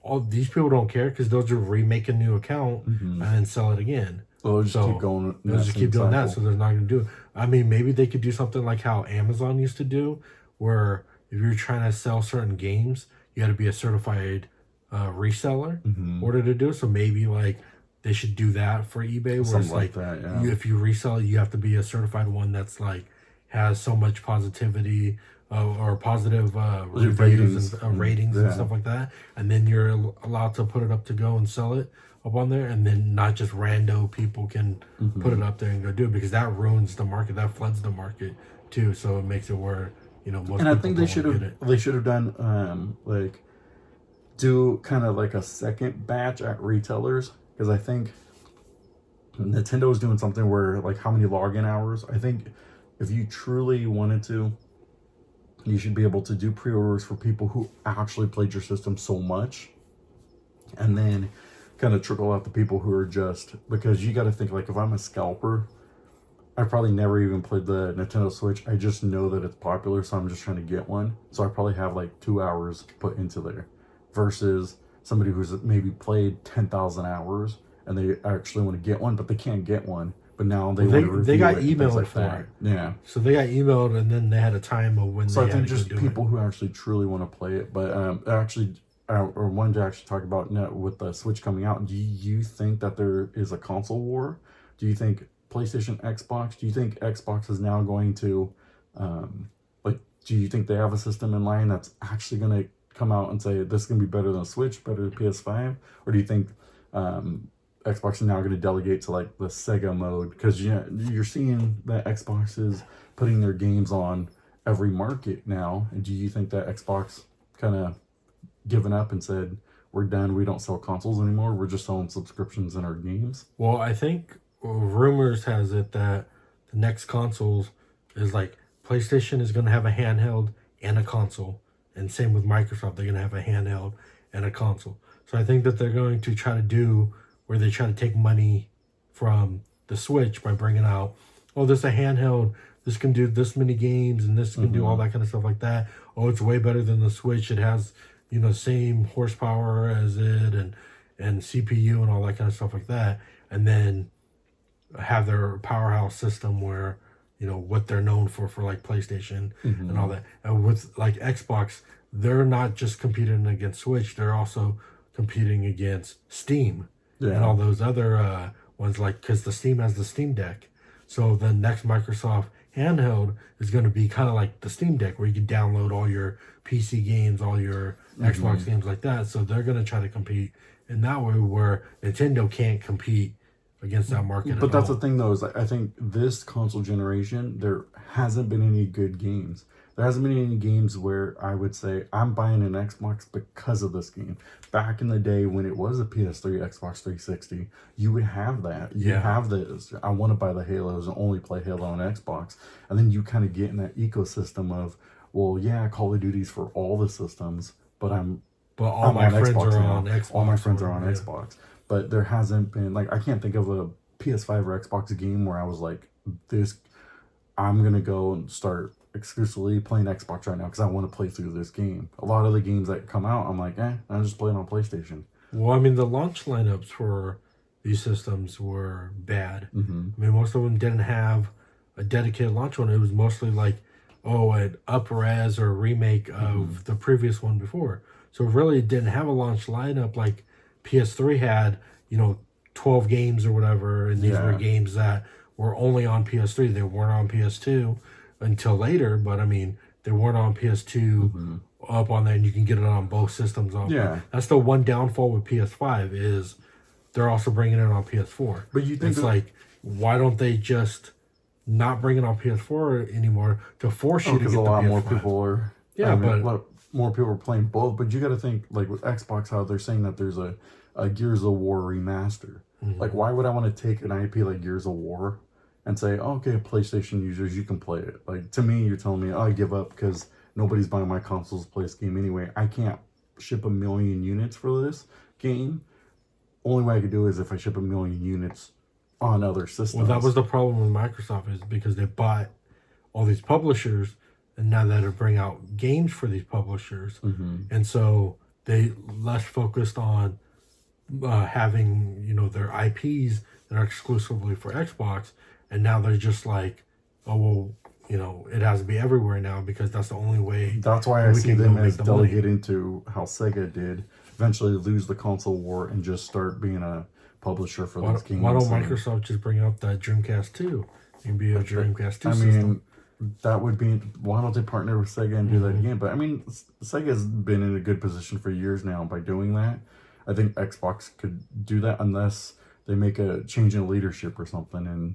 S1: all these people don't care because they'll just remake a new account and then sell it again.
S2: Well, just keep going.
S1: They'll just keep doing that, so they're not going to do it. I mean, maybe they could do something like how Amazon used to do, where if you're trying to sell certain games, you got to be a certified reseller in order to do it. So maybe like they should do that for eBay, where something it's like that, yeah. If you resell, you have to be a certified one that's like has so much positivity or positive reviews and ratings and stuff like that, and then you're allowed to put it up to go and sell it up on there, and then not just rando people can put it up there and go do it, because that ruins the market, that floods the market too. So it makes it where, you know, most. And I think
S2: they should have done like do kind of like a second batch at retailers, because I think Nintendo is doing something where like how many login hours. I think if you truly wanted to, you should be able to do pre-orders for people who actually played your system so much, and then kind of trickle out the people who are just, because you got to think like if I'm a scalper, I probably never even played the Nintendo Switch. I just know that it's popular, so I'm just trying to get one. So I probably have like 2 hours put into there, versus somebody who's maybe played 10,000 hours and they actually want to get one, but they can't get one. But now they
S1: got emailed like for it.
S2: Yeah.
S1: So they got emailed, and then they had a time of when. So
S2: I think just people who actually truly want to play it, but or wanted to actually talk about with the Switch coming out. Do you think that there is a console war? Do you think PlayStation, Xbox? Do you think Xbox is now going to, do you think they have a system in line that's actually going to come out and say this is going to be better than Switch, better than PS5, or do you think Xbox is now going to delegate to like the Sega mode? Because you're seeing that Xbox is putting their games on every market now, and do you think that Xbox kind of given up and said, we're done, we don't sell consoles anymore, we're just selling subscriptions in our games?
S1: Well, I think rumors has it that the next consoles is like PlayStation is going to have a handheld and a console, and same with Microsoft, they're going to have a handheld and a console. So I think that they're going to try to do where they try to take money from the Switch by bringing out, oh, this is a handheld, this can do this many games, and this can do all that kind of stuff like that. Oh, it's way better than the Switch, it has, you know, same horsepower as it, and CPU and all that kind of stuff like that. And then have their powerhouse system where what they're known for like PlayStation and all that. And with like Xbox, they're not just competing against Switch, they're also competing against Steam and all those other ones, like, because the Steam has the Steam Deck. So the next Microsoft handheld is going to be kind of like the Steam Deck, where you can download all your PC games, all your Xbox games like that. So they're going to try to compete in that way, where Nintendo can't compete against that market.
S2: But that's the thing, though, is I think this console generation, there hasn't been any good games. There hasn't been any games where I would say I'm buying an Xbox because of this game. Back in the day when it was a PS3, Xbox 360, you would have that. You have this. I want to buy the Halos and only play Halo on Xbox. And then you kind of get in that ecosystem of, well, yeah, Call of Duty's for all the systems, but
S1: all my friends are on Xbox.
S2: All my friends are on Xbox. But there hasn't been, like, I can't think of a PS5 or Xbox game where I was like, I'm going to go and start exclusively playing Xbox right now because I want to play through this game. A lot of the games that come out, I'm like, I'm just playing on PlayStation.
S1: Well, I mean, the launch lineups for these systems were bad. I mean, most of them didn't have a dedicated launch one. It was mostly like, an up-res or remake of the previous one before. So really it didn't have a launch lineup like PS3 had, 12 games or whatever, and these were games that were only on PS3. They weren't on PS2 until later, but I mean, they weren't on PS2 up on there, and you can get it on both systems. That's the one downfall with PS5 is they're also bringing it on PS4.
S2: But you think
S1: it's like, why don't they just not bring it on PS4 anymore to force you to get the PS5?
S2: Because a lot more people are. More people are playing both, but you got to think, like with Xbox, how they're saying that there's a Gears of War remaster. Like, why would I want to take an IP like Gears of War and say, okay, PlayStation users, you can play it? Like, to me, you're telling me, I give up because nobody's buying my consoles to play this game anyway. I can't ship 1 million units for this game. Only way I could do it is if I ship 1 million units on other systems.
S1: Well, that was the problem with Microsoft, is because they bought all these publishers, and now that they bring out games for these publishers, and so they less focused on having their IPs that are exclusively for Xbox, and now they're just like, oh well, it has to be everywhere now because that's the only way.
S2: That's why I see them as delegating to how Sega did, eventually lose the console war and just start being a publisher for those games.
S1: Why don't Microsoft just bring out that Dreamcast 2? It can be a Dreamcast 2 system.
S2: That would be, why don't they partner with Sega and do that again? But I mean, Sega's been in a good position for years now by doing that. I think Xbox could do that unless they make a change in leadership or something. And,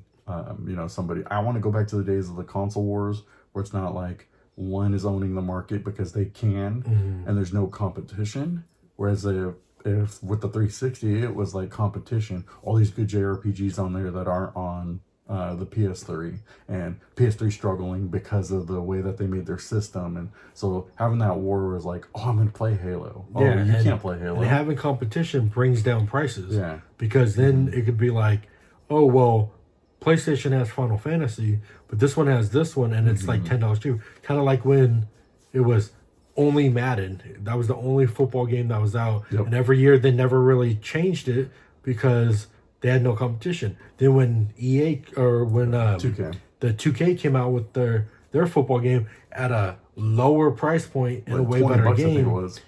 S2: somebody, I want to go back to the days of the console wars where it's not like one is owning the market because they can and there's no competition. Whereas if with the 360, it was like competition, all these good JRPGs on there that aren't on the PS3, and PS3 struggling because of the way that they made their system. And so having that war was like, I'm going to play Halo. You can't play Halo.
S1: And having competition brings down prices. Because then it could be like, PlayStation has Final Fantasy, but this one has this one, and it's like $10 cheaper. Kind of like when it was only Madden. That was the only football game that was out. And every year they never really changed it because they had no competition. Then when 2K. The 2K came out with their football game at a lower price point and a way better game. I think it was.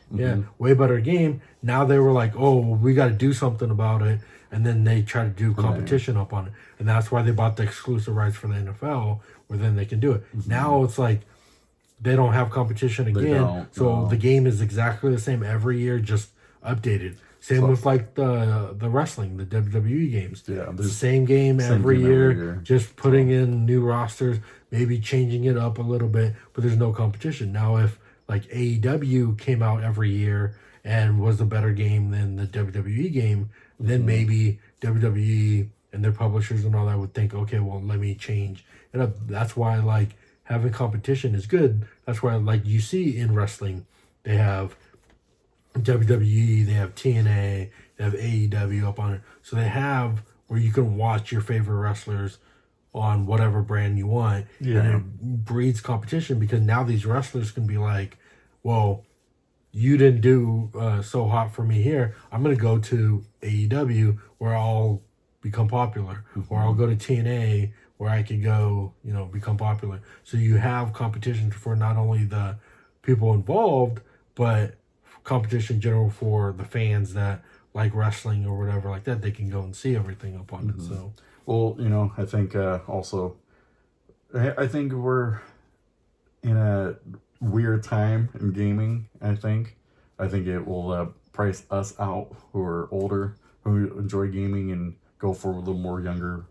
S1: Way better game. Now they were like, we got to do something about it. And then they try to do competition up on it. And that's why they bought the exclusive rights for the NFL, where then they can do it. Now it's like they don't have competition again. The game is exactly the same every year, just updated. Same with like the wrestling, the WWE games. The same game every year, just putting in new rosters, maybe changing it up a little bit, but there's no competition. Now if like AEW came out every year and was a better game than the WWE game, then maybe WWE and their publishers and all that would think, okay, well, let me change it up. That's why like having competition is good. That's why like you see in wrestling, they have WWE, they have TNA, they have AEW up on it. So they have where you can watch your favorite wrestlers on whatever brand you want. And it breeds competition because now these wrestlers can be like, well, you didn't do so hot for me here. I'm going to go to AEW where I'll become popular. Or I'll go to TNA where I could go, become popular. So you have competition for not only the people involved, but competition general for the fans that like wrestling or whatever like that. They can go and see everything up on it. So,
S2: well, I think also, I think we're in a weird time in gaming. I think it will price us out who are older, who enjoy gaming, and go for a little more younger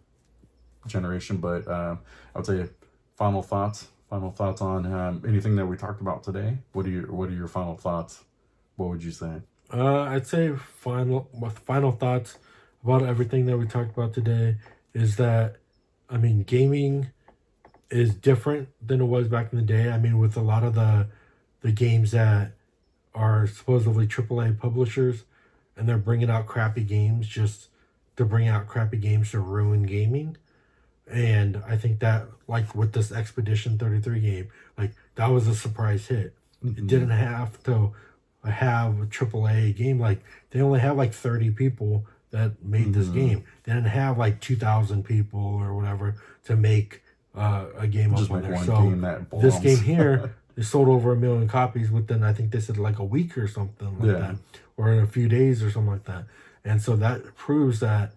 S2: generation. But I would say final thoughts on anything that we talked about today. What are your final thoughts? What would you say?
S1: I'd say final thoughts about everything that we talked about today is that, gaming is different than it was back in the day. With a lot of the games that are supposedly AAA publishers, and they're bringing out crappy games just to bring out crappy games to ruin gaming. And I think that, like with this Expedition 33 game, like that was a surprise hit. It didn't have to have a AAA game. Like they only have like 30 people that made this game. They didn't have like 2,000 people or whatever to make a game
S2: just
S1: up on
S2: make
S1: there.
S2: One
S1: so
S2: game that
S1: this game here is sold over 1 million copies within, I think they said like a week or something like that, or in a few days or something like that. And so that proves that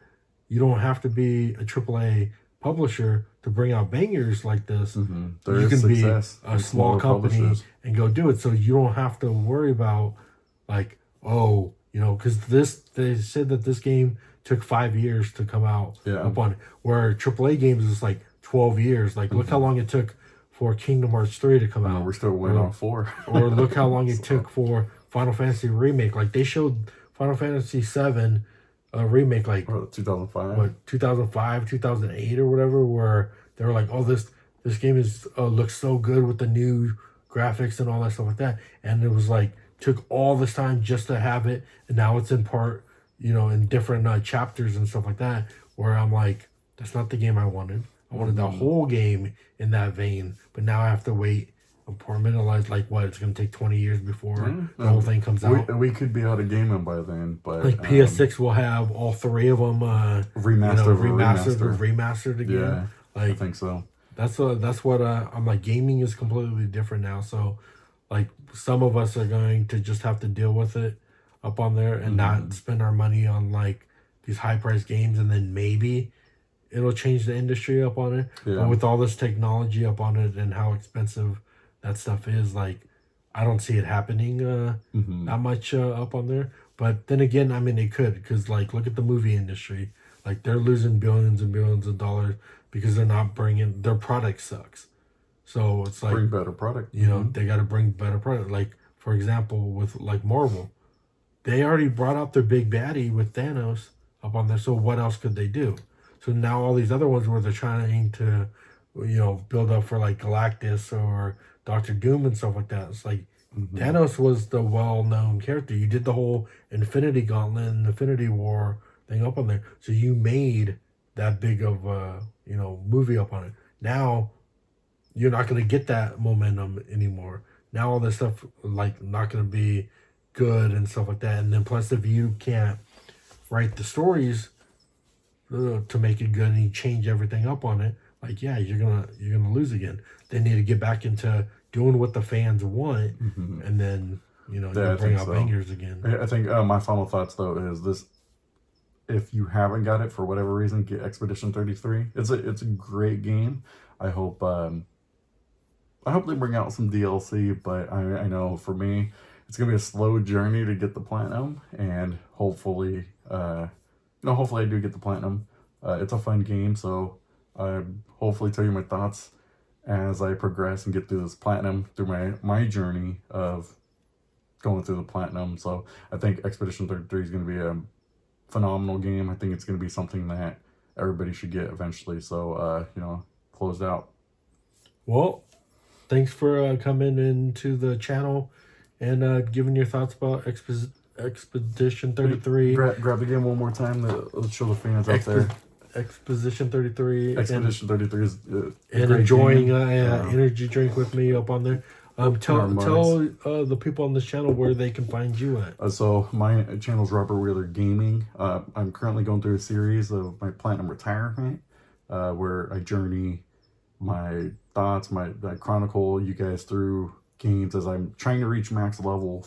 S1: you don't have to be a AAA publisher to bring out bangers like this.
S2: You can be a
S1: small company and go do it. So you don't have to worry about like, because they said that this game took 5 years to come out up on it, where AAA games is like 12 years. Like look how long it took for Kingdom Hearts 3 to come out.
S2: We're still waiting on 4.
S1: Or look how long it took for Final Fantasy Remake. Like they showed Final Fantasy 7 remake like
S2: 2005,
S1: 2008 or whatever, where they were like, this game is looks so good with the new graphics and all that stuff like that, and it was like took all this time just to have it, and now it's in part, in different chapters and stuff like that, where I'm like, that's not the game I wanted. I wanted the whole game in that vein, but now I have to wait. Compartmentalized, like what? It's going to take 20 years before the whole thing comes out.
S2: We could be out of gaming by then, but
S1: like PS6 will have all 3 of them remastered again.
S2: Yeah,
S1: like,
S2: I think so.
S1: That's what I'm like. Gaming is completely different now. So, like some of us are going to just have to deal with it up on there and not spend our money on like these high priced games, and then maybe it'll change the industry up on it. Yeah. But with all this technology up on it and how expensive that stuff is, like I don't see it happening that much up on there. But then again, it could, because like look at the movie industry, like they're losing billions and billions of dollars because they're not bringing, their product sucks. So it's like
S2: bring better product.
S1: They got to bring better product. Like for example, with like Marvel, they already brought out their big baddie with Thanos up on there. So what else could they do? So now all these other ones where they're trying to, build up for like Galactus or Doctor Doom and stuff like that. It's like Thanos was the well-known character. You did the whole Infinity Gauntlet and Infinity War thing up on there. So you made that big of a, movie up on it. Now you're not going to get that momentum anymore. Now all this stuff like not going to be good and stuff like that. And then plus if you can't write the stories to make it good and you change everything up on it, like you're gonna lose again. They need to get back into doing what the fans want, and then you bring out bangers again.
S2: I think my final thoughts though is this: if you haven't got it for whatever reason, get Expedition 33. It's a great game. I hope they bring out some DLC, but I know for me it's gonna be a slow journey to get the platinum, and hopefully hopefully I do get the platinum. It's a fun game, so hopefully tell you my thoughts as I progress and get through this platinum, through my journey of going through the platinum. So I think Expedition 33 is going to be a phenomenal game. I think it's going to be something that everybody should get eventually. So, closed out.
S1: Well, thanks for coming into the channel and giving your thoughts about Expedition 33.
S2: Grab the game one more time. Let's show the fans out there.
S1: Expedition 33.
S2: Expedition 33 is
S1: and enjoying energy drink with me up on there. Tell the people on this channel where they can find you at.
S2: So my channel is Robert Wheeler Gaming. I'm currently going through a series of my platinum retirement. where I journey my thoughts, I chronicle you guys through games as I'm trying to reach max level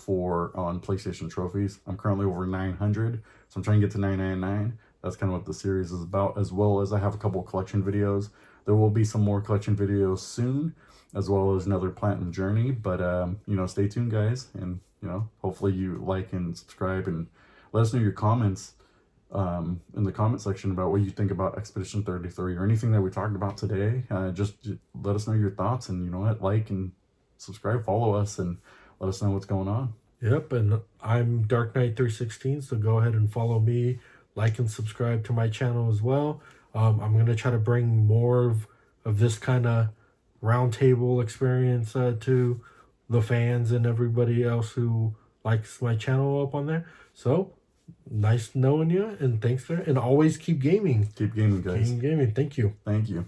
S2: on PlayStation trophies. I'm currently over 900, so I'm trying to get to 999. That's kind of what the series is about, as well as I have a couple collection videos. There will be some more collection videos soon, as well as another Platinum Journey. But, you know, stay tuned, guys. And, you know, hopefully you like and subscribe and let us know your comments in the comment section about what you think about Expedition 33 or anything that we talked about today. Just let us know your thoughts, and, you know what, like and subscribe, follow us, and let us know what's going on.
S1: Yep, and I'm Drkknight316, so go ahead and follow me, like and subscribe to my channel as well. I'm going to try to bring more of this kind of roundtable experience to the fans and everybody else who likes my channel up on there. So, nice knowing you, and thanks there. And always keep gaming.
S2: Keep gaming, guys.
S1: Keep gaming. Thank you.
S2: Thank you.